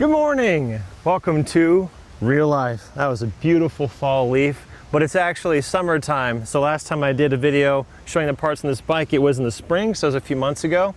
Good morning. Welcome to real life. That was a beautiful fall leaf, but it's actually summertime. So last time I did a video showing the parts on this bike, it was in the spring, so it was a few months ago.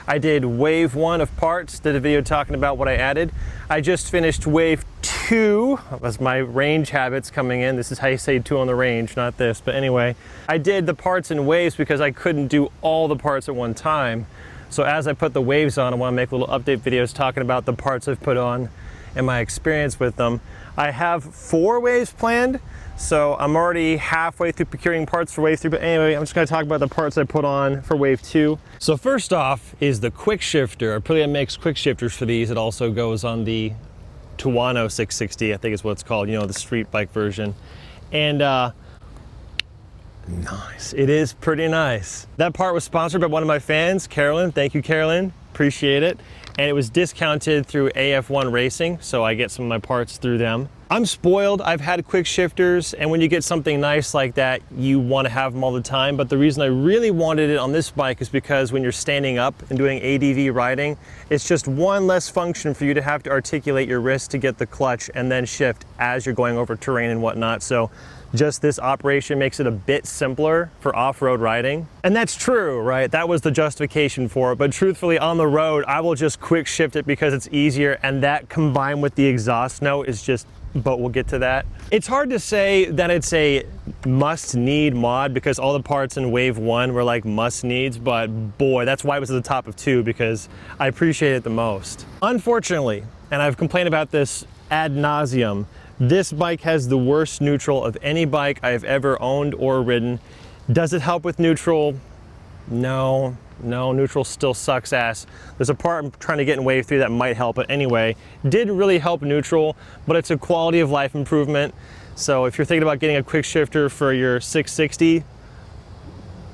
I did wave 1 of parts, did a video talking about what I added. I just finished wave 2, as my range habits coming in. This is how you say 2 on the range, not this, but anyway. I did the parts in waves because I couldn't do all the parts at one time. So as I put the waves on, I want to make little update videos talking about the parts I've put on and my experience with them. I have 4 waves planned, so I'm already halfway through procuring parts for wave 3, but anyway, I'm just going to talk about the parts I put on for wave 2. So first off is the Quickshifter. Aprilia makes Quickshifters for these. It also goes on the Tuareg 660, I think is what it's called, you know, the street bike version. And nice. It is pretty nice. That part was sponsored by one of my fans, Carolyn. Thank you, Carolyn. Appreciate it. And it was discounted through AF1 Racing, so I get some of my parts through them. I'm spoiled. I've had quick shifters, and when you get something nice like that, you want to have them all the time. But the reason I really wanted it on this bike is because when you're standing up and doing ADV riding, it's just one less function for you to have to articulate your wrist to get the clutch and then shift as you're going over terrain and whatnot. So just this operation makes it a bit simpler for off-road riding. And that's true, right? That was the justification for it. But truthfully, on the road, I will just quick shift it because it's easier, and that combined with the exhaust note is just, but we'll get to that. It's hard to say that it's a must-need mod because all the parts in wave 1 were like must-needs, but boy, that's why it was at the top of 2, because I appreciate it the most. Unfortunately, and I've complained about this ad nauseum, this bike has the worst neutral of any bike I've ever owned or ridden. Does it help with neutral? No, neutral still sucks ass. There's a part I'm trying to get in wave 3 that might help, but anyway, did really help neutral, but it's a quality of life improvement. So if you're thinking about getting a quick shifter for your 660,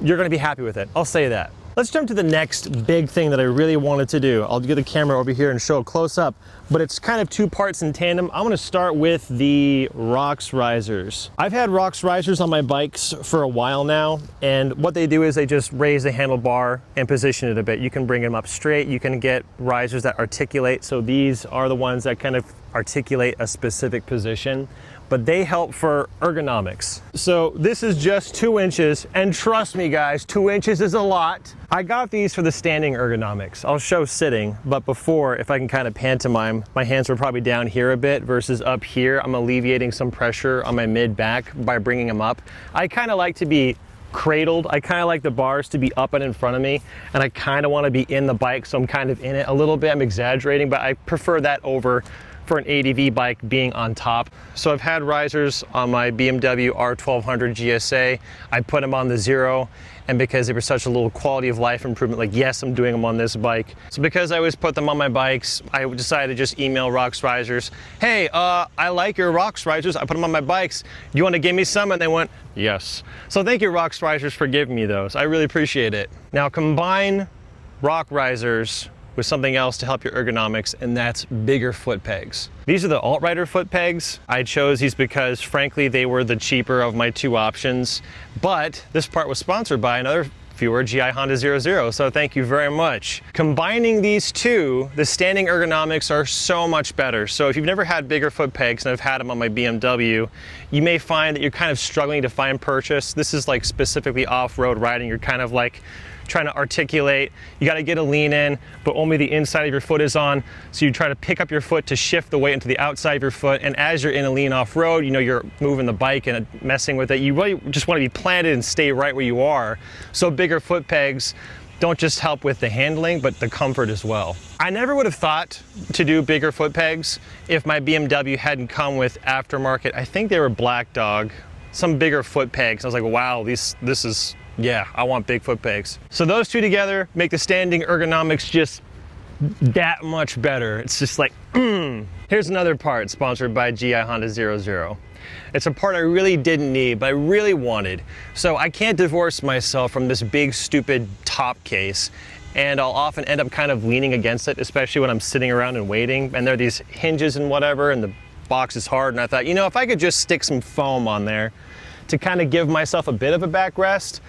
you're gonna be happy with it. I'll say that. Let's jump to the next big thing that I really wanted to do. I'll get the camera over here and show a close up, but it's kind of 2 parts in tandem. I'm gonna start with the Rox Risers. I've had Rox Risers on my bikes for a while now, and what they do is they just raise the handlebar and position it a bit. You can bring them up straight, you can get risers that articulate, so these are the ones that kind of articulate a specific position, but they help for ergonomics. So this is just 2 inches, and trust me guys, 2 inches is a lot. I got these for the standing ergonomics. I'll show sitting, but before, if I can kind of pantomime, my hands were probably down here a bit versus up here. I'm alleviating some pressure on my mid-back by bringing them up. I kind of like to be cradled. I kind of like the bars to be up and in front of me, and I kind of want to be in the bike, so I'm kind of in it a little bit. I'm exaggerating, but I prefer that over for an ADV bike being on top. So I've had risers on my BMW R1200 GSA. I put them on the Zero, and because they were such a little quality of life improvement, like yes, I'm doing them on this bike. So because I always put them on my bikes, I decided to just email Rox Risers, hey, I like your Rox Risers, I put them on my bikes. You want to give me some? And they went, yes. So thank you, Rox Risers, for giving me those. I really appreciate it. Now combine Rox Risers with something else to help your ergonomics, and that's bigger foot pegs. These are the alt-rider foot pegs. I chose these because frankly they were the cheaper of my 2 options, but this part was sponsored by another viewer, GI Honda 00, so thank you very much. Combining these 2, the standing ergonomics are so much better. So if you've never had bigger foot pegs, and I've had them on my BMW, you may find that you're kind of struggling to find purchase. This is like specifically off-road riding. You're kind of like trying to articulate, you got to get a lean in, but only the inside of your foot is on, so you try to pick up your foot to shift the weight into the outside of your foot, and as you're in a lean off-road, you know, you're moving the bike and messing with it, you really just want to be planted and stay right where you are. So bigger foot pegs don't just help with the handling, but the comfort as well. I never would have thought to do bigger foot pegs if my BMW hadn't come with aftermarket, I think they were Black Dog, some bigger foot pegs. I was like, wow, this is, yeah, I want big foot pegs. So those 2 together make the standing ergonomics just that much better. It's just like, Here's another part sponsored by GI Honda 00. It's a part I really didn't need, but I really wanted. So I can't divorce myself from this big, stupid top case, and I'll often end up kind of leaning against it, especially when I'm sitting around and waiting, and there are these hinges and whatever, and the box is hard, and I thought, you know, if I could just stick some foam on there to kind of give myself a bit of a backrest,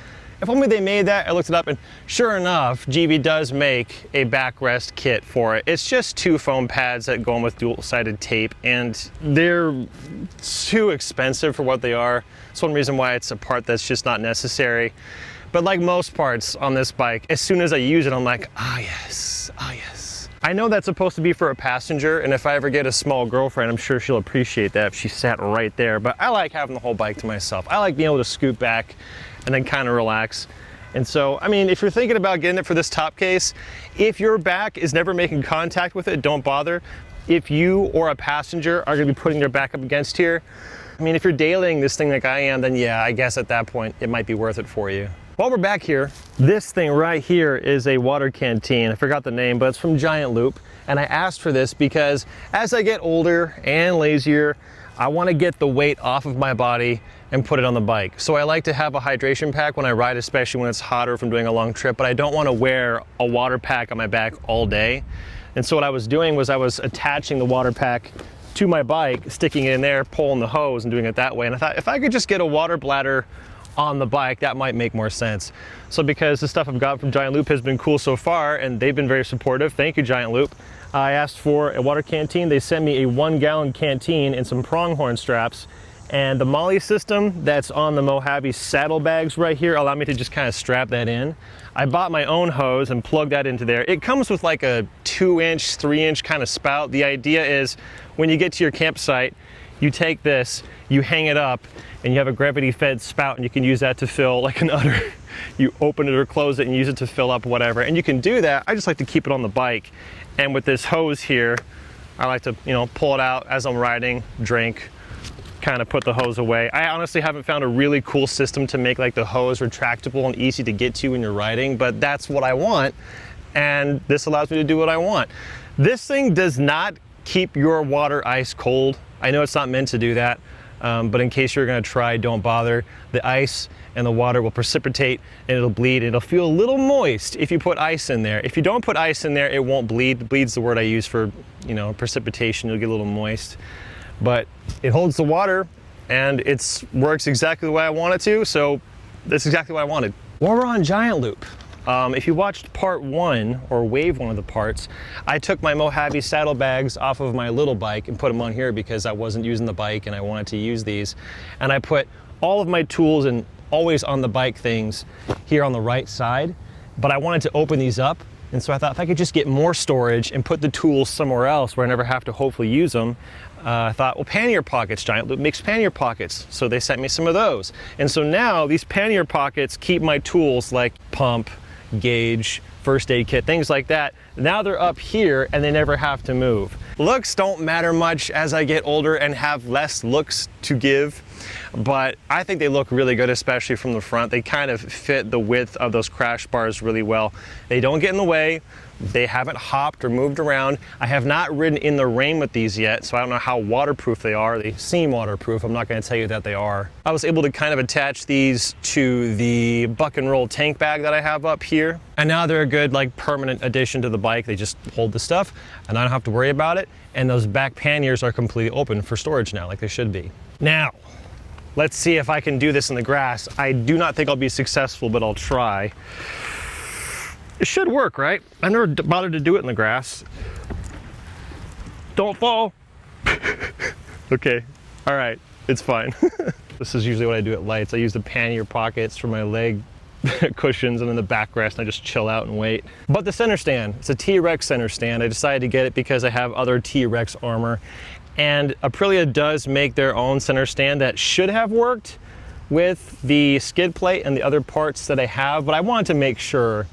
if only they made that. I looked it up, and sure enough, GB does make a backrest kit for it. It's just 2 foam pads that go in with dual-sided tape, and they're too expensive for what they are. That's one reason why it's a part that's just not necessary. But like most parts on this bike, as soon as I use it, I'm like, ah yes, ah yes. I know that's supposed to be for a passenger, and if I ever get a small girlfriend, I'm sure she'll appreciate that if she sat right there. But I like having the whole bike to myself. I like being able to scoot back and then kind of relax. And so, I mean, if you're thinking about getting it for this top case, if your back is never making contact with it, don't bother. If you or a passenger are gonna be putting their back up against here, I mean, if you're dailying this thing like I am, then yeah, I guess at that point, it might be worth it for you. While we're back here, this thing right here is a water canteen. I forgot the name, but it's from Giant Loop. And I asked for this because as I get older and lazier, I want to get the weight off of my body and put it on the bike. So I like to have a hydration pack when I ride, especially when it's hotter from doing a long trip, but I don't want to wear a water pack on my back all day. And so what I was doing was I was attaching the water pack to my bike, sticking it in there, pulling the hose and doing it that way. And I thought if I could just get a water bladder on the bike, that might make more sense. So because the stuff I've got from Giant Loop has been cool so far, and they've been very supportive, thank you Giant Loop, I asked for a water canteen. They sent me a 1-gallon canteen and some pronghorn straps, and the Molly system that's on the Mojave saddlebags right here allow me to just kind of strap that in. I bought my own hose and plugged that into there. It comes with like a 2-inch, 3-inch kind of spout. The idea is when you get to your campsite, you take this, you hang it up, and you have a gravity-fed spout, and you can use that to fill like an udder. You open it or close it and use it to fill up whatever. And you can do that. I just like to keep it on the bike. And with this hose here, I like to, you know, pull it out as I'm riding, drink, kind of put the hose away. I honestly haven't found a really cool system to make like the hose retractable and easy to get to when you're riding, but that's what I want. And this allows me to do what I want. This thing does not keep your water ice cold. I know it's not meant to do that, but in case you're gonna try, don't bother. The ice and the water will precipitate and it'll bleed. It'll feel a little moist if you put ice in there. If you don't put ice in there, it won't bleed. Bleed's the word I use for, you know, precipitation. You'll get a little moist. But it holds the water and it works exactly the way I want it to, so that's exactly what I wanted. While we're on Giant Loop, if you watched part 1 or wave 1 of the parts, I took my Mojave saddlebags off of my little bike and put them on here because I wasn't using the bike and I wanted to use these. And I put all of my tools and always on the bike things here on the right side, but I wanted to open these up. And so I thought if I could just get more storage and put the tools somewhere else where I never have to hopefully use them, I thought, well, pannier pockets, Giant Loop makes pannier pockets. So they sent me some of those. And so now these pannier pockets keep my tools like pump, gauge, first aid kit, things like that. Now they're up here and they never have to move. Looks don't matter much as I get older and have less looks to give, but I think they look really good, especially from the front. They kind of fit the width of those crash bars really well. They don't get in the way. They haven't hopped or moved around. I have not ridden in the rain with these yet, so I don't know how waterproof they are. They seem waterproof. I'm not going to tell you that they are. I was able to kind of attach these to the buck and roll tank bag that I have up here. And now they're a good like permanent addition to the bike. They just hold the stuff and I don't have to worry about it. And those back panniers are completely open for storage now, like they should be. Now, let's see if I can do this in the grass. I do not think I'll be successful, but I'll try. It should work, right? I never bothered to do it in the grass. Don't fall. Okay, all right, it's fine. This is usually what I do at lights. I use the pannier pockets for my leg cushions and then the backrest, and I just chill out and wait. But the center stand, it's a T-Rex center stand. I decided to get it because I have other T-Rex armor. And Aprilia does make their own center stand that should have worked with the skid plate and the other parts that I have, but I wanted to make sure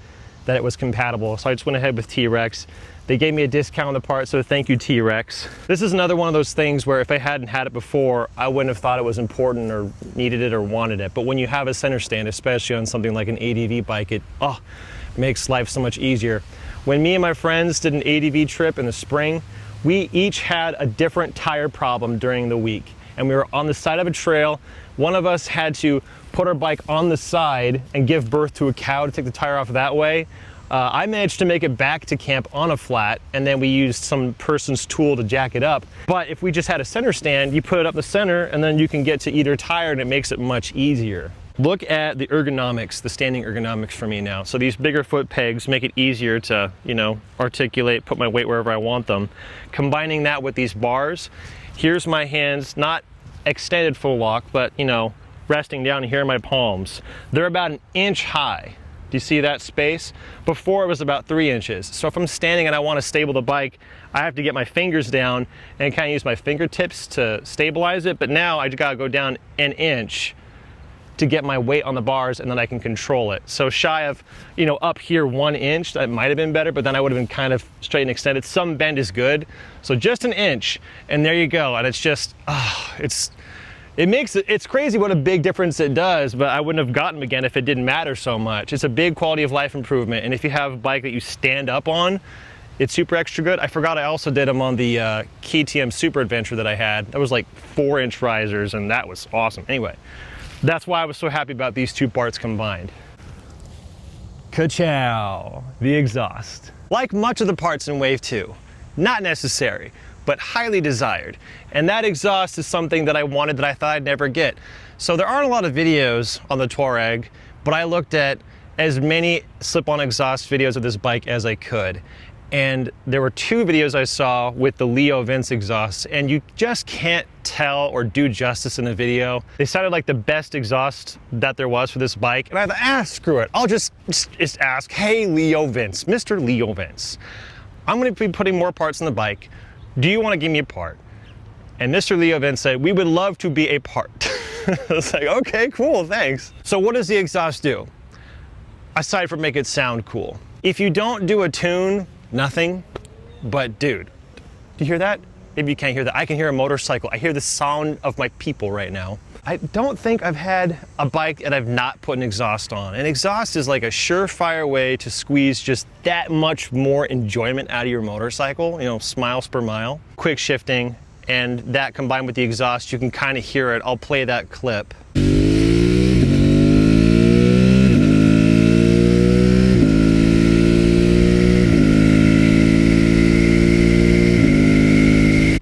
that it was compatible. So I just went ahead with T-Rex. They gave me a discount on the part, so thank you, T-Rex. This is another one of those things where if I hadn't had it before, I wouldn't have thought it was important or needed it or wanted it. But when you have a center stand, especially on something like an ADV bike, it makes life so much easier. When me and my friends did an ADV trip in the spring, we each had a different tire problem during the week. And we were on the side of a trail. One of us had to put our bike on the side and give birth to a cow to take the tire off that way. I managed to make it back to camp on a flat, and then we used some person's tool to jack it up. But if we just had a center stand, you put it up the center and then you can get to either tire and it makes it much easier. Look at the ergonomics, the standing ergonomics for me now. So these bigger foot pegs make it easier to, you know, articulate, put my weight wherever I want them. Combining that with these bars, here's my hands, not extended full lock, but, you know, resting down, here are my palms. They're about an inch high. Do you see that space? Before it was about 3 inches. So if I'm standing and I want to stable the bike, I have to get my fingers down and kind of use my fingertips to stabilize it. But now I just gotta go down an inch to get my weight on the bars, and then I can control it. So shy of, you know, up here 1 inch, that might have been better, but then I would have been kind of straight and extended. Some bend is good. So just an inch, and there you go. And it's just, it's crazy what a big difference it does, but I wouldn't have gotten them again if it didn't matter so much. It's a big quality of life improvement. And if you have a bike that you stand up on, it's super extra good. I forgot I also did them on the KTM Super Adventure that I had. That was like 4-inch risers, and that was awesome. Anyway, that's why I was so happy about these two parts combined. Ka-chow, the exhaust. Like much of the parts in Wave 2, not necessary, but highly desired. And that exhaust is something that I wanted that I thought I'd never get. So there aren't a lot of videos on the Tuareg, but I looked at as many slip-on exhaust videos of this bike as I could. And there were 2 videos I saw with the Leo Vince exhausts, and you just can't tell or do justice in a video. They sounded like the best exhaust that there was for this bike. And I thought, screw it. I'll just ask, hey, Leo Vince, Mr. Leo Vince, I'm gonna be putting more parts on the bike. Do you want to give me a part? And Mr. Leo Vince said, we would love to be a part. I was like, okay, cool, thanks. So what does the exhaust do? Aside from make it sound cool. If you don't do a tune, nothing. But dude, do you hear that? Maybe you can't hear that. I can hear a motorcycle. I hear the sound of my people right now. I don't think I've had a bike that I've not put an exhaust on. An exhaust is like a surefire way to squeeze just that much more enjoyment out of your motorcycle, you know, miles per mile. Quick shifting, and that combined with the exhaust, you can kind of hear it. I'll play that clip.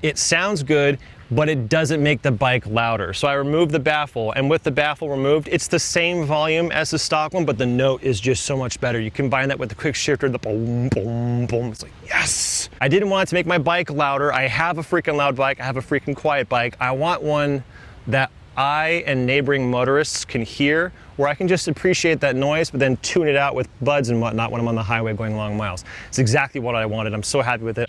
It sounds good, but it doesn't make the bike louder. So I removed the baffle, and with the baffle removed, it's the same volume as the stock one, but the note is just so much better. You combine that with the Quickshifter, the boom, boom, boom. It's like, yes! I didn't want it to make my bike louder. I have a freaking loud bike. I have a freaking quiet bike. I want one that I and neighboring motorists can hear, where I can just appreciate that noise, but then tune it out with buds and whatnot when I'm on the highway going long miles. It's exactly what I wanted. I'm so happy with it.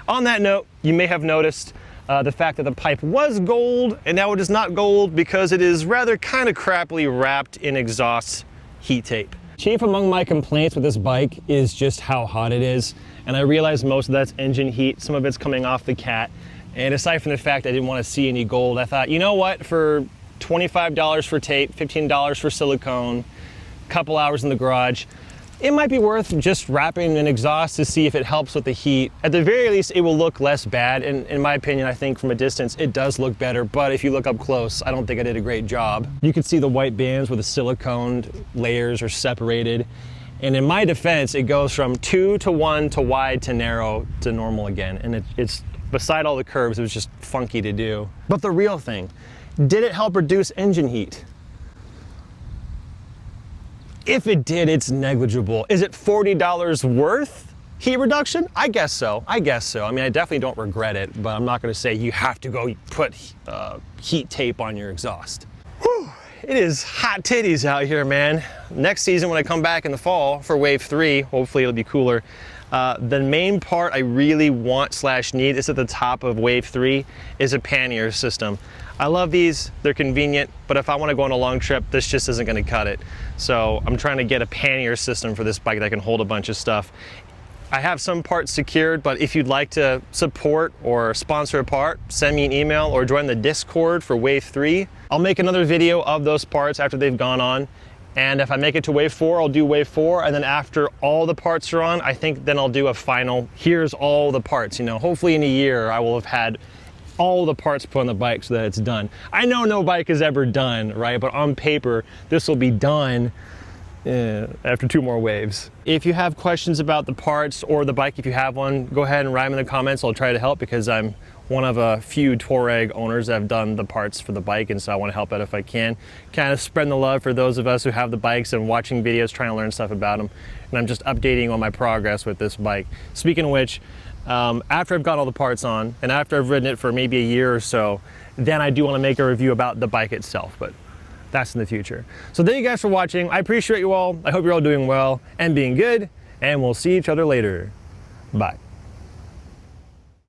On that note, you may have noticed the fact that the pipe was gold, and now it is not gold because it is rather kind of crappily wrapped in exhaust heat tape. Chief among my complaints with this bike is just how hot it is, and I realize most of that's engine heat, some of it's coming off the cat, and aside from the fact I didn't want to see any gold, I thought, you know what, for $25 for tape, $15 for silicone, a couple hours in the garage, it might be worth just wrapping an exhaust to see if it helps with the heat. At the very least, it will look less bad. And in my opinion, I think from a distance, it does look better. But if you look up close, I don't think I did a great job. You can see the white bands where the silicone layers are separated. And in my defense, it goes from 2 to 1 to wide to narrow to normal again. And it's beside all the curves, it was just funky to do. But the real thing, did it help reduce engine heat? If it did, it's negligible. Is it $40 worth heat reduction? I guess so. I guess so. I mean, I definitely don't regret it, but I'm not going to say you have to go put heat tape on your exhaust. Whew. It is hot titties out here, man. Next season, when I come back in the fall for Wave 3, hopefully it'll be cooler. The main part I really want / need is at the top of Wave 3 is a pannier system. I love these, they're convenient, but if I want to go on a long trip, this just isn't going to cut it. So I'm trying to get a pannier system for this bike that can hold a bunch of stuff. I have some parts secured, but if you'd like to support or sponsor a part, send me an email or join the Discord for Wave 3. I'll make another video of those parts after they've gone on. And if I make it to Wave 4, I'll do Wave 4. And then after all the parts are on, I think then I'll do a final, here's all the parts. You know, hopefully in a year, I will have had all the parts put on the bike so that it's done. I know no bike is ever done, right? But on paper, this will be done after 2 more waves. If you have questions about the parts or the bike, if you have one, go ahead and write them in the comments. I'll try to help because I'm one of a few Tuareg owners that have done the parts for the bike, and so I want to help out if I can. Kind of spreading the love for those of us who have the bikes and watching videos, trying to learn stuff about them. And I'm just updating on my progress with this bike. Speaking of which, after I've got all the parts on and after I've ridden it for maybe a year or so, then I do want to make a review about the bike itself, but that's in the future. So thank you guys for watching. I appreciate you all. I hope you're all doing well and being good, and we'll see each other later. Bye.